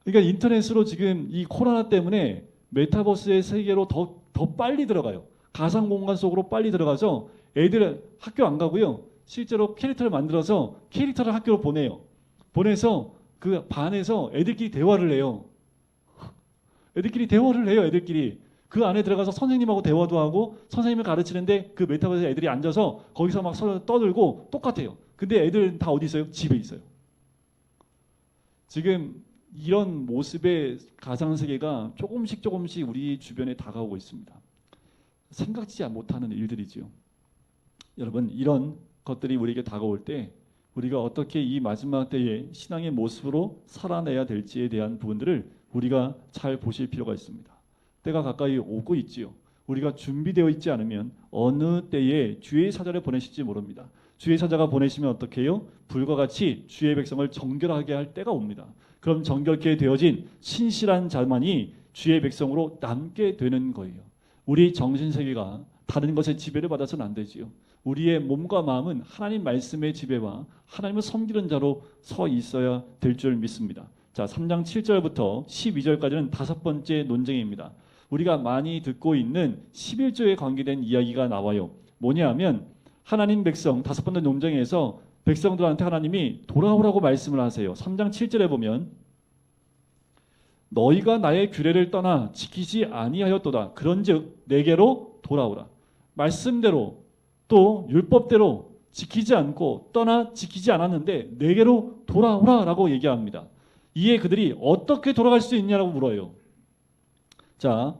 그러니까 인터넷으로 지금 이 코로나 때문에 메타버스의 세계로 더 빨리 들어가요. 가상 공간 속으로 빨리 들어가서 애들 학교 안 가고요. 실제로 캐릭터를 만들어서 캐릭터를 학교로 보내요. 보내서 그 반에서 애들끼리 대화를 해요. 애들끼리 대화를 해요. 애들끼리. 그 안에 들어가서 선생님하고 대화도 하고 선생님을 가르치는데 그 메타버스에 애들이 앉아서 거기서 막 서로 떠들고 똑같아요. 근데 애들은 다 어디 있어요? 집에 있어요. 지금 이런 모습의 가상세계가 조금씩 우리 주변에 다가오고 있습니다. 생각지 못하는 일들이지요. 여러분, 이런 것들이 우리에게 다가올 때 우리가 어떻게 이 마지막 때에 신앙의 모습으로 살아내야 될지에 대한 부분들을 우리가 잘 보실 필요가 있습니다. 때가 가까이 오고 있지요. 우리가 준비되어 있지 않으면 어느 때에 주의 사자를 보내실지 모릅니다. 주의 사자가 보내시면 어떻게 해요? 불과 같이 주의 백성을 정결하게 할 때가 옵니다. 그럼 정결케 되어진 신실한 자만이 주의 백성으로 남게 되는 거예요. 우리 정신세계가 다른 것의 지배를 받아서는 안 되지요. 우리의 몸과 마음은 하나님 말씀의 지배와 하나님을 섬기는 자로 서 있어야 될 줄 믿습니다. 자, 3장 7절부터 12절까지는 5번째 논쟁입니다. 우리가 많이 듣고 있는 11조에 관계된 이야기가 나와요. 뭐냐 하면 하나님 백성 5번째 논쟁에서 백성들한테 하나님이 돌아오라고 말씀을 하세요. 3장 7절에 보면 너희가 나의 규례를 떠나 지키지 아니하였도다. 그런즉 내게로 돌아오라. 말씀대로 또 율법대로 지키지 않고 떠나 지키지 않았는데 내게로 돌아오라라고 얘기합니다. 이에 그들이 어떻게 돌아갈 수 있냐라고 물어요. 자,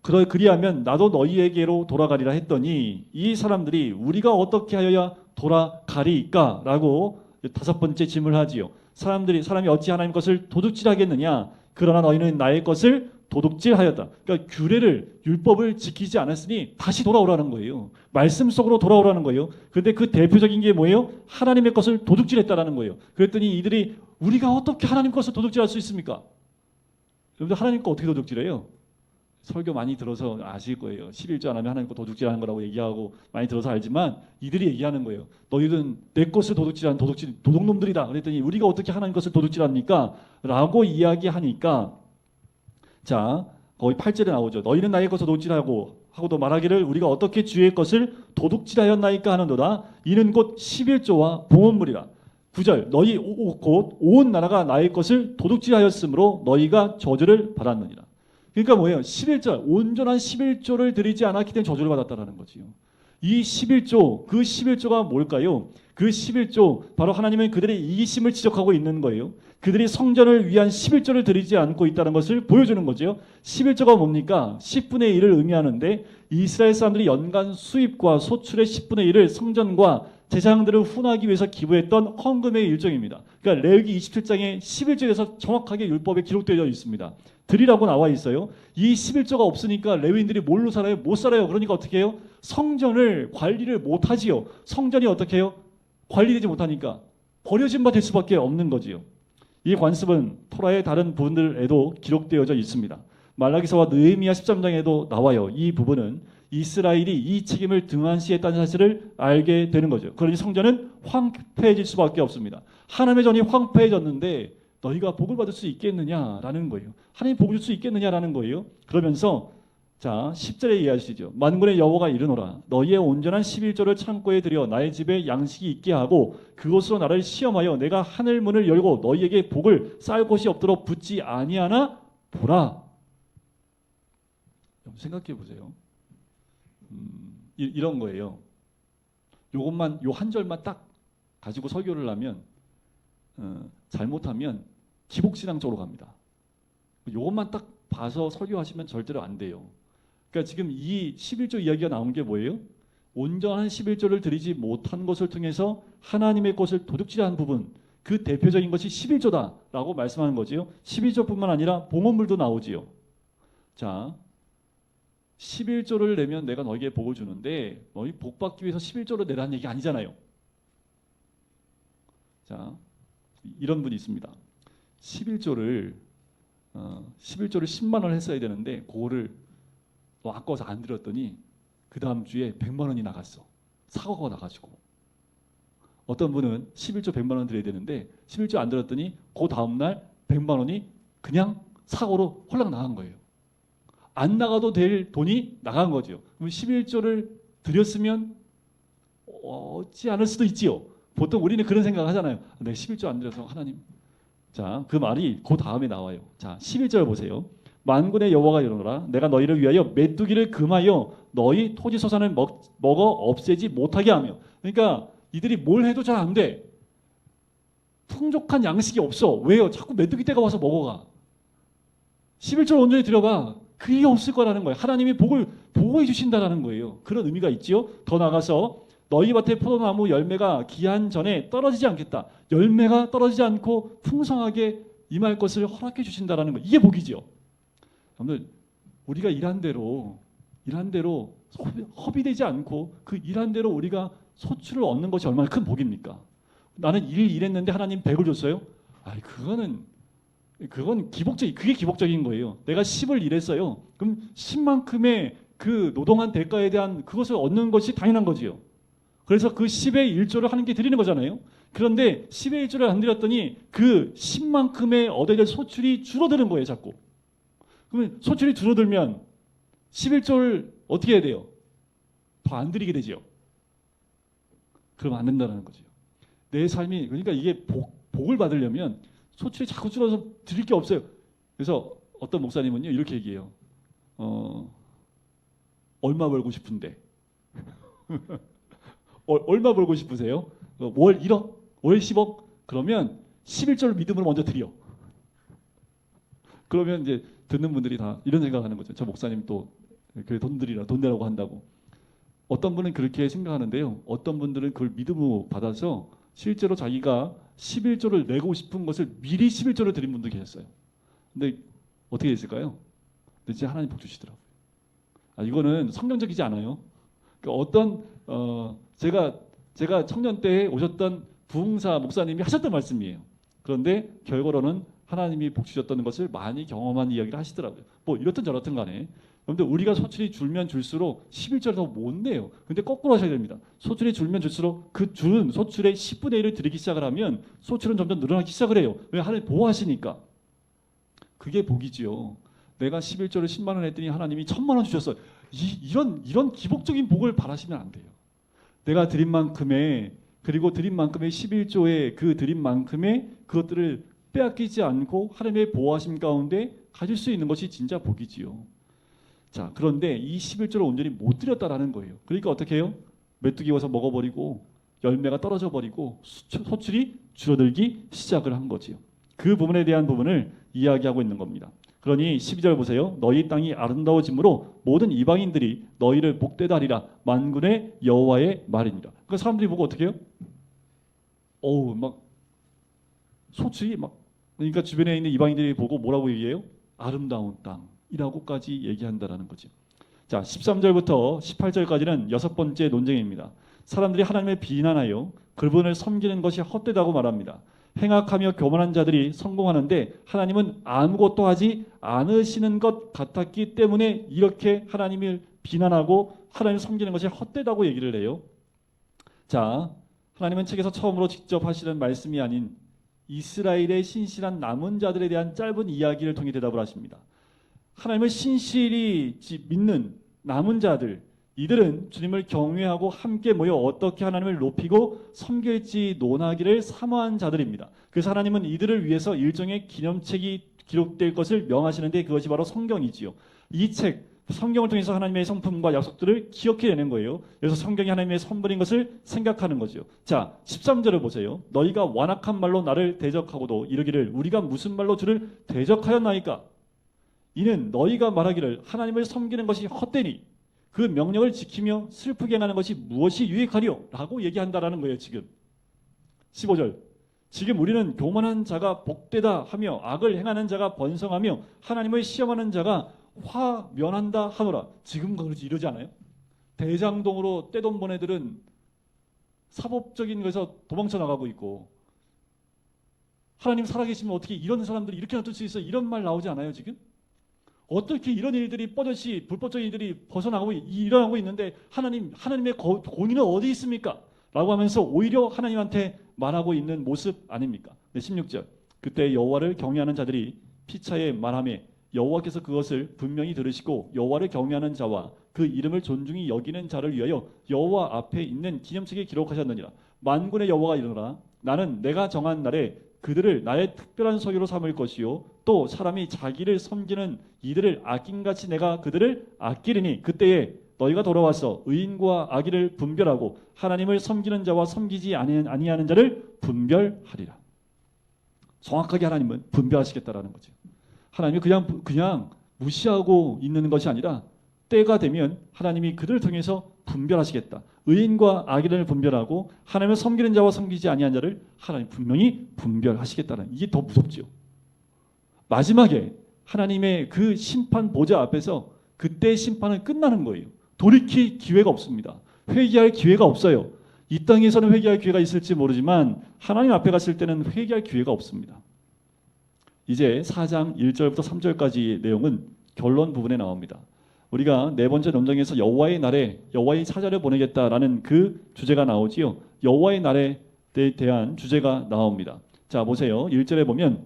그리하면 나도 너희에게로 돌아가리라 했더니 이 사람들이 우리가 어떻게 하여야 돌아가리까? 라고 5번째 질문을 하지요. 사람이 어찌 하나님 것을 도둑질하겠느냐? 그러나 너희는 나의 것을 도둑질하였다. 그러니까 규례를 율법을 지키지 않았으니 다시 돌아오라는 거예요. 말씀 속으로 돌아오라는 거예요. 그런데 그 대표적인 게 뭐예요? 하나님의 것을 도둑질했다라는 거예요. 그랬더니 이들이 우리가 어떻게 하나님 것을 도둑질할 수 있습니까? 여러분들 하나님 거 어떻게 도둑질해요? 설교 많이 들어서 아실 거예요. 11조 안 하면 하나님 거 도둑질하는 거라고 얘기하고 많이 들어서 알지만 이들이 얘기하는 거예요. 너희들은 내 것을 도둑질한 도둑놈들이다. 그랬더니 우리가 어떻게 하나님 것을 도둑질합니까? 라고 이야기하니까 자, 거기 8절에 나오죠. 너희는 나의 것을 도둑질하고도 말하기를 우리가 어떻게 주의 것을 도둑질하였나이까 하는도다. 이는 곧 11조와 봉헌물이라. 9절 너희 곧 온 나라가 나의 것을 도둑질하였으므로 너희가 저주를 받았느니라. 그러니까 뭐예요? 11절 온전한 11조를 드리지 않았기 때문에 저주를 받았다라는 거지요. 이 11조 그 11조가 뭘까요? 그 11조 바로 하나님은 그들의 이기심을 지적하고 있는 거예요. 그들이 성전을 위한 11조를 드리지 않고 있다는 것을 보여주는 거죠. 11조가 뭡니까? 10분의 1을 의미하는데 이스라엘 사람들이 연간 수입과 소출의 10분의 1을 성전과 제사장들을 훈하기 위해서 기부했던 헌금의 일종입니다. 그러니까 레위기 27장에 11조에서 정확하게 율법에 기록되어 있습니다. 드리라고 나와 있어요. 이 11조가 없으니까 레위인들이 뭘로 살아요? 못 살아요. 그러니까 어떻게 해요? 성전을 관리를 못 하지요. 성전이 어떻게 해요? 관리되지 못하니까 버려진 바 될 수밖에 없는 거지요. 이 관습은 토라의 다른 부분들에도 기록되어져 있습니다. 말라기서와 느헤미야 13장에도 나와요. 이 부분은 이스라엘이 이 책임을 등한시했다는 사실을 알게 되는 거죠. 그러니 성전은 황폐해질 수밖에 없습니다. 하나님의 전이 황폐해졌는데 너희가 복을 받을 수 있겠느냐라는 거예요. 하나님 복을 줄 수 있겠느냐라는 거예요. 그러면서 자 10절에 이해하시죠. 만군의 여호와가 이르노라 너희의 온전한 11조를 창고에 들여 나의 집에 양식이 있게 하고 그것으로 나를 시험하여 내가 하늘 문을 열고 너희에게 복을 쌓을 곳이 없도록 붙지 아니하나 보라. 생각해 보세요. 이런 거예요. 요것만 요 한 절만 딱 가지고 설교를 하면 잘못하면 기복신앙 쪽으로 갑니다. 요것만 딱 봐서 설교하시면 절대로 안 돼요. 그러니까 지금 이 11조 이야기가 나온 게 뭐예요? 온전한 11조를 드리지 못한 것을 통해서 하나님의 것을 도둑질한 부분, 그 대표적인 것이 11조다라고 말씀하는 거지요. 11조뿐만 아니라 봉헌물도 나오지요. 자, 11조를 내면 내가 너에게 복을 주는데 너희 복 받기 위해서 11조를 내라는 얘기 아니잖아요. 자, 이런 분이 있습니다. 11조를 10만 원 했어야 되는데 그거를 아까워서 안 들었더니 그 다음 주에 100만 원이 나갔어. 사고가 나가지고. 어떤 분은 11조 100만 원 드려야 되는데 11조 안 들었더니 그 다음 날 100만 원이 그냥 사고로 홀랑 나간 거예요. 안 나가도 될 돈이 나간 거죠. 그럼 11조를 드렸으면 어찌 않을 수도 있지요. 보통 우리는 그런 생각을 하잖아요. 내가 11조 안 드려서 하나님. 자, 그 말이 그 다음에 나와요. 자, 11절 보세요. 만군의 여호와가 이르노라 내가 너희를 위하여 메뚜기를 금하여 너희 토지 소산을 먹어 없애지 못하게 하며. 그러니까 이들이 뭘 해도 잘 안 돼. 풍족한 양식이 없어. 왜요? 자꾸 메뚜기 떼가 와서 먹어가. 11절 온전히 들어봐. 그게 없을 거라는 거예요. 하나님이 복을 보호해 주신다라는 거예요. 그런 의미가 있지요. 더 나가서 너희 밭에 포도나무 열매가 기한 전에 떨어지지 않겠다. 열매가 떨어지지 않고 풍성하게 임할 것을 허락해 주신다라는 거. 이게 복이죠. 여러분들 우리가 일한 대로 허비되지 않고 그 일한 대로 우리가 소출을 얻는 것이 얼마나 큰 복입니까? 나는 일했는데 하나님 100을 줬어요? 그건 그게 기복적인 거예요. 내가 10을 일했어요. 그럼 10만큼의 그 노동한 대가에 대한 그것을 얻는 것이 당연한 거지요. 그래서 그 10의 1조를 하는 게 드리는 거잖아요. 그런데 10의 1조를 안 드렸더니 그 10만큼의 얻어야 될 소출이 줄어드는 거예요, 자꾸. 그러면 소출이 줄어들면 11조를 어떻게 해야 돼요? 더 안 드리게 되죠. 그러면 안 된다는 거죠. 내 삶이, 그러니까 이게 복을 받으려면 소출이 자꾸 줄어서 드릴 게 없어요. 그래서 어떤 목사님은요 이렇게 얘기해요. 얼마 벌고 싶은데 얼마 벌고 싶으세요? 월 1억? 월 10억? 그러면 11절 믿음으로 먼저 드려. 그러면 이제 듣는 분들이 다 이런 생각하는 거죠. 저 목사님 또 그래 돈 내라고 한다고. 어떤 분은 그렇게 생각하는데요. 어떤 분들은 그걸 믿음으로 받아서 실제로 자기가 11조를 내고 싶은 것을 미리 11조를 드린 분도 계셨어요. 근데 어떻게 됐을까요? 근데 진짜 하나님 복 주시더라고요. 이거는 성경적이지 않아요. 그러니까 제가 청년 때 오셨던 부흥사 목사님이 하셨던 말씀이에요. 그런데 결과로는 하나님이 복 주셨다는 것을 많이 경험한 이야기를 하시더라고요. 뭐 이렇든 저렇든 간에. 그런데 우리가 소출이 줄면 줄수록 11조를 더 못 내요. 근데 거꾸로 하셔야 됩니다. 소출이 줄면 줄수록 그 줄은 소출의 10분의 1을 드리기 시작을 하면 소출은 점점 늘어나기 시작을 해요. 왜? 하나님 보호하시니까. 그게 복이지요. 내가 11조를 10만 원 했더니 하나님이 1000만 원 주셨어요. 이런 기복적인 복을 바라시면 안 돼요. 내가 드린 만큼의, 그리고 드린 만큼의 11조의 그 드린 만큼의 그것들을 빼앗기지 않고 하나님의 보호하심 가운데 가질 수 있는 것이 진짜 복이지요. 자, 그런데 이 11조를 온전히 못 드렸다라는 거예요. 그러니까 어떻게 해요? 메뚜기 와서 먹어버리고 열매가 떨어져 버리고 소출이 줄어들기 시작을 한 거지요. 그 부분에 대한 부분을 이야기하고 있는 겁니다. 그러니 12절 보세요. 너희 땅이 아름다워짐으로 모든 이방인들이 너희를 복되다 하리라. 만군의 여호와의 말이니라. 그러니까 사람들이 보고 어떻게 해요? 막 소출이 막, 그러니까 주변에 있는 이방인들이 보고 뭐라고 얘기해요? 아름다운 땅이라고까지 얘기한다라는 거죠. 자, 13절부터 18절까지는 6번째 논쟁입니다. 사람들이 하나님을 비난하여 그분을 섬기는 것이 헛되다고 말합니다. 행악하며 교만한 자들이 성공하는데 하나님은 아무것도 하지 않으시는 것 같았기 때문에 이렇게 하나님을 비난하고 하나님을 섬기는 것이 헛되다고 얘기를 해요. 자, 하나님은 책에서 처음으로 직접 하시는 말씀이 아닌 이스라엘의 신실한 남은 자들에 대한 짧은 이야기를 통해 대답을 하십니다. 하나님을 신실히 믿는 남은 자들, 이들은 주님을 경외하고 함께 모여 어떻게 하나님을 높이고 섬길지 논하기를 사모한 자들입니다. 그래서 하나님은 이들을 위해서 일종의 기념책이 기록될 것을 명하시는데 그것이 바로 성경이지요. 이 책, 성경을 통해서 하나님의 성품과 약속들을 기억해내는 거예요. 그래서 성경이 하나님의 선물인 것을 생각하는 거죠. 자, 13절을 보세요. 너희가 완악한 말로 나를 대적하고도 이르기를 우리가 무슨 말로 주를 대적하였나이까? 이는 너희가 말하기를 하나님을 섬기는 것이 헛되니 그 명령을 지키며 슬프게 행하는 것이 무엇이 유익하리요? 라고 얘기한다라는 거예요. 지금 15절, 지금 우리는 교만한 자가 복되다 하며 악을 행하는 자가 번성하며 하나님을 시험하는 자가 화면한다 하노라. 지금 그러지 이러지 않아요? 대장동으로 떼돈 번 애들은 사법적인 것에서 도망쳐 나가고 있고, 하나님 살아계시면 어떻게 이런 사람들이 이렇게 놔둘 수 있어? 이런 말 나오지 않아요 지금? 어떻게 이런 일들이 뻗어시 불법적인 일들이 벗어나고 일어나고 있는데 하나님의 공의는 어디 있습니까? 라고 하면서 오히려 하나님한테 말하고 있는 모습 아닙니까? 네, 16절, 그때 여호와를 경외하는 자들이 피차에 말하매 여호와께서 그것을 분명히 들으시고 여호와를 경외하는 자와 그 이름을 존중히 여기는 자를 위하여 여호와 앞에 있는 기념책에 기록하셨느니라. 만군의 여호와가 이르노라. 나는 내가 정한 날에 그들을 나의 특별한 소유로 삼을 것이요 또 사람이 자기를 섬기는 이들을 아낌같이 내가 그들을 아끼리니 그때에 너희가 돌아와서 의인과 악인을 분별하고 하나님을 섬기는 자와 섬기지 아니하는 자를 분별하리라. 정확하게 하나님은 분별하시겠다라는 거죠. 하나님이 그냥 무시하고 있는 것이 아니라 때가 되면 하나님이 그들을 통해서 분별하시겠다. 의인과 악인을 분별하고 하나님을 섬기는 자와 섬기지 아니한 자를 하나님 분명히 분별하시겠다는, 이게 더 무섭죠. 마지막에 하나님의 그 심판 보좌 앞에서 그때의 심판은 끝나는 거예요. 돌이킬 기회가 없습니다. 회개할 기회가 없어요. 이 땅에서는 회개할 기회가 있을지 모르지만 하나님 앞에 갔을 때는 회개할 기회가 없습니다. 이제 4장 1절부터 3절까지의 내용은 결론 부분에 나옵니다. 우리가 네 번째 논쟁에서 여호와의 날에 여호와의 사자를 보내겠다라는 그 주제가 나오지요. 여호와의 날에 대한 주제가 나옵니다. 자, 보세요. 1절에 보면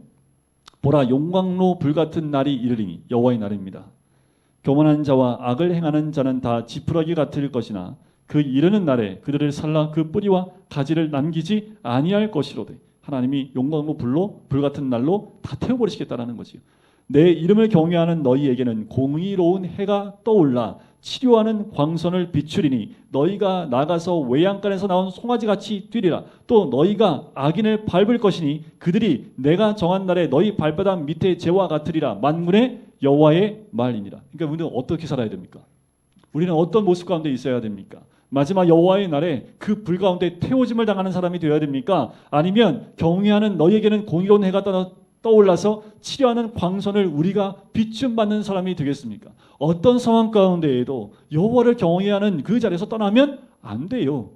보라 용광로 불같은 날이 이르리니 여호와의 날입니다. 교만한 자와 악을 행하는 자는 다 지푸라기 같을 것이나 그 이르는 날에 그들을 살라 그 뿌리와 가지를 남기지 아니할 것이로되. 하나님이 용광로 불같은 날로 다 태워버리시겠다라는 거지요. 내 이름을 경외하는 너희에게는 공의로운 해가 떠올라 치료하는 광선을 비추리니 너희가 나가서 외양간에서 나온 송아지같이 뛰리라. 또 너희가 악인을 밟을 것이니 그들이 내가 정한 날에 너희 발바닥 밑에 재와 같으리라. 만군의 여호와의 말이니라. 그러니까 우리는 어떻게 살아야 됩니까? 우리는 어떤 모습 가운데 있어야 됩니까? 마지막 여호와의 날에 그 불 가운데 태워짐을 당하는 사람이 되어야 됩니까? 아니면 경외하는 너희에게는 공의로운 해가 떠올라서 치료하는 광선을 우리가 비춤받는 사람이 되겠습니까? 어떤 상황 가운데에도 여호와를 경외하는 그 자리에서 떠나면 안 돼요.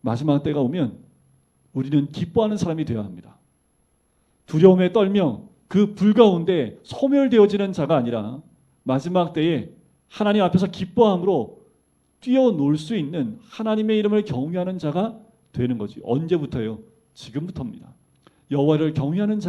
마지막 때가 오면 우리는 기뻐하는 사람이 되어야 합니다. 두려움에 떨며 그 불 가운데 소멸되어지는 자가 아니라 마지막 때에 하나님 앞에서 기뻐함으로 뛰어놀 수 있는 하나님의 이름을 경외하는 자가 되는 거지. 언제부터요? 지금부터입니다. 여호와를 경외하는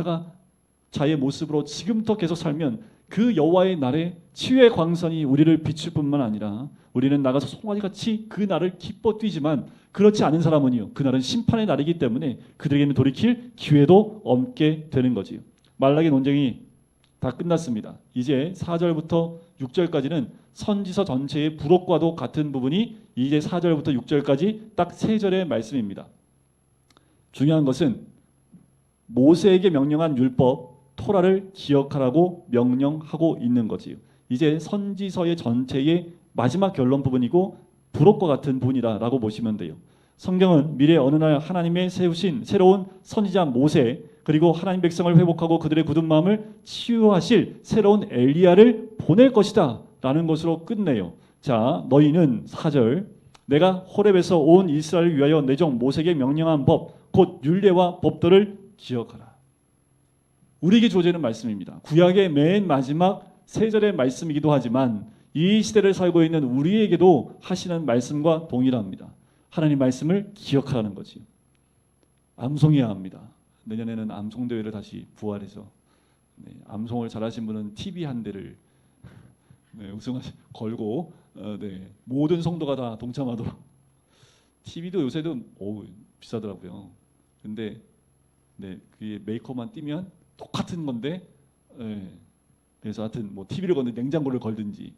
자의 모습으로 지금부터 계속 살면 그 여호와의 날에 치유의 광선이 우리를 비출 뿐만 아니라 우리는 나가서 송아지같이 그 날을 기뻐 뛰지만 그렇지 않은 사람은요, 그날은 심판의 날이기 때문에 그들에게는 돌이킬 기회도 없게 되는 거지요. 말라기 논쟁이 다 끝났습니다. 이제 4절부터 6절까지는 선지서 전체의 부록과도 같은 부분이 이제 4절부터 6절까지 딱 3절의 말씀입니다. 중요한 것은 모세에게 명령한 율법 토라를 기억하라고 명령하고 있는 거지요. 이제 선지서의 전체의 마지막 결론 부분이고 부록과 같은 부분이라고 보시면 돼요. 성경은 미래 어느 날 하나님의 세우신 새로운 선지자 모세, 그리고 하나님 백성을 회복하고 그들의 굳은 마음을 치유하실 새로운 엘리야를 보낼 것이다 라는 것으로 끝내요. 자, 너희는 4절 내가 호렙에서 온 이스라엘을 위하여 내 종 모세에게 명령한 법 곧 율례와 법도를 기억하라. 우리에게 주어지는 말씀입니다. 구약의 맨 마지막 3절의 말씀이기도 하지만 이 시대를 살고 있는 우리에게도 하시는 말씀과 동일합니다. 하나님 말씀을 기억하라는 거지. 암송해야 합니다. 내년에는 암송대회를 다시 부활해서 암송을 잘하신 분은 TV 한 대를 걸고 모든 성도가 다 동참하도록. TV도 요새도 비싸더라고요. 근데 그게 메이커만 띄면 똑같은 건데, 그래서 하여튼 뭐 TV를 건든 냉장고를 걸든지,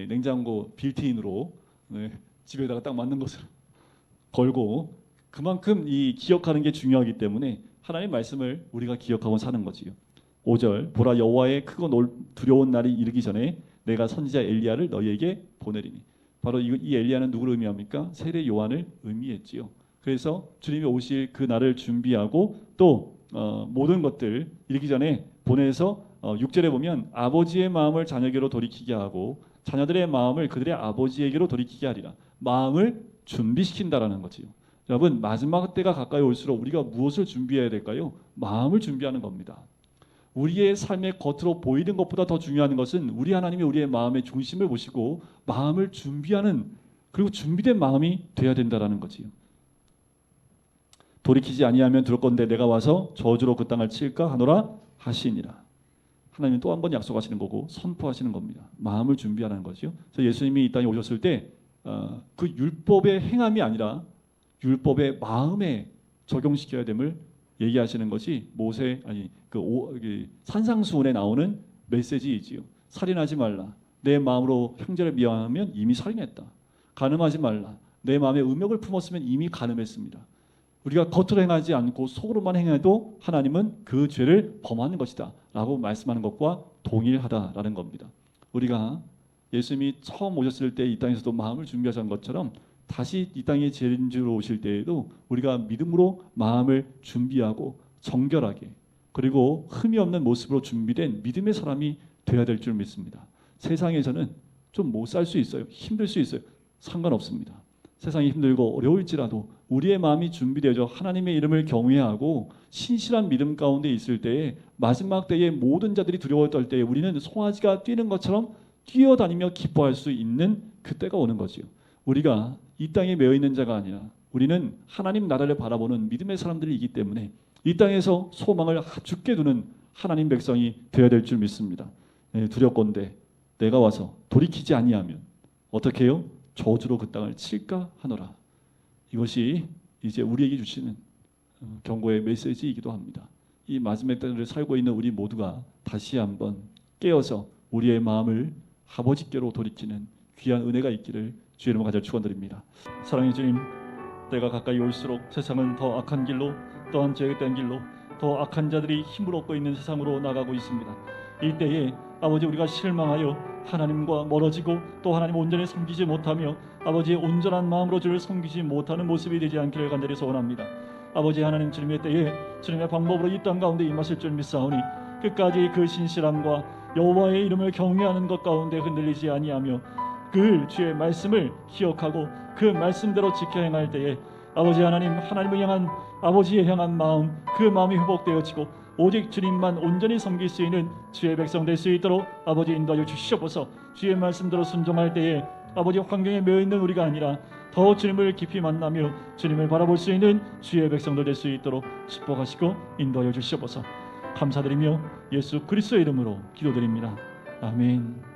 냉장고 빌트인으로 집에다가 딱 맞는 것을 걸고, 그만큼 이 기억하는 게 중요하기 때문에 하나님의 말씀을 우리가 기억하고 사는 거지요. 5절 보라 여호와의 크고 두려운 날이 이르기 전에 내가 선지자 엘리야를 너희에게 보내리니. 바로 이 엘리야는 누구를 의미합니까? 세례 요한을 의미했지요. 그래서 주님이 오실 그 날을 준비하고 또 모든 것들 이르기 전에 보내서 6절에 보면 아버지의 마음을 자녀에게로 돌이키게 하고 자녀들의 마음을 그들의 아버지에게로 돌이키게 하리라. 마음을 준비시킨다라는 거지요. 여러분, 마지막 때가 가까이 올수록 우리가 무엇을 준비해야 될까요? 마음을 준비하는 겁니다. 우리의 삶의 겉으로 보이는 것보다 더 중요한 것은 우리 하나님이 우리의 마음의 중심을 보시고 마음을 준비하는, 그리고 준비된 마음이 돼야 된다라는 거지요. 돌이키지 아니하면 들을 건데 내가 와서 저주로 그 땅을 칠까 하노라 하시니라. 하나님은 또 한 번 약속하시는 거고 선포하시는 겁니다. 마음을 준비하는 거죠. 그래서 예수님이 이 땅에 오셨을 때 그 율법의 행함이 아니라 율법의 마음에 적용시켜야 됨을 얘기하시는 것이 그 산상수훈에 나오는 메시지이지요. 살인하지 말라. 내 마음으로 형제를 미워하면 이미 살인했다. 간음하지 말라. 내 마음에 음욕을 품었으면 이미 간음했습니다. 우리가 겉으로 행하지 않고 속으로만 행해도 하나님은 그 죄를 범하는 것이다 라고 말씀하는 것과 동일하다라는 겁니다. 우리가 예수님이 처음 오셨을 때 이 땅에서도 마음을 준비하신 것처럼 다시 이 땅에 재림주로 오실 때에도 우리가 믿음으로 마음을 준비하고 정결하게 그리고 흠이 없는 모습으로 준비된 믿음의 사람이 되어야 될 줄 믿습니다. 세상에서는 좀 못 살 수 있어요. 힘들 수 있어요. 상관없습니다. 세상이 힘들고 어려울지라도 우리의 마음이 준비되어져 하나님의 이름을 경외하고 신실한 믿음 가운데 있을 때에 마지막 때에 모든 자들이 두려워 떨 때에 우리는 송아지가 뛰는 것처럼 뛰어다니며 기뻐할 수 있는 그때가 오는 거지요. 우리가 이 땅에 매여 있는 자가 아니라 우리는 하나님 나라를 바라보는 믿음의 사람들이기 때문에 이 땅에서 소망을 죽게 두는 하나님 백성이 되어야 될 줄 믿습니다. 두렵건대 내가 와서 돌이키지 아니하면 어떻게 해요? 저주로 그 땅을 칠까 하노라. 이것이 이제 우리에게 주시는 경고의 메시지이기도 합니다. 이 마지막 때를 살고 있는 우리 모두가 다시 한번 깨어서 우리의 마음을 아버지께로 돌이키는 귀한 은혜가 있기를 주의 이름으로 간절히 축원드립니다. 사랑의 주님, 때가 가까이 올수록 세상은 더 악한 길로 또한 죄된 길로 더 악한 자들이 힘을 얻고 있는 세상으로 나가고 있습니다. 이때에 아버지 우리가 실망하여 하나님과 멀어지고 또 하나님 온전히 섬기지 못하며 아버지의 온전한 마음으로 주를 섬기지 못하는 모습이 되지 않기를 간절히 소원합니다. 아버지 하나님 주님의 때에 주님의 방법으로 이 땅 가운데 임하실 줄 믿사오니 끝까지 그 신실함과 여호와의 이름을 경외하는 것 가운데 흔들리지 아니하며 그 주의 말씀을 기억하고 그 말씀대로 지켜 행할 때에 아버지 하나님 하나님을 향한 아버지에 향한 마음 그 마음이 회복되어지고 오직 주님만 온전히 섬길 수 있는 주의 백성 될 수 있도록 아버지 인도하여 주시옵소서. 주의 말씀대로 순종할 때에 아버지 환경에 매여 있는 우리가 아니라 더 주님을 깊이 만나며 주님을 바라볼 수 있는 주의 백성들 될 수 있도록 축복하시고 인도하여 주시옵소서. 감사드리며 예수 그리스도의 이름으로 기도드립니다. 아멘.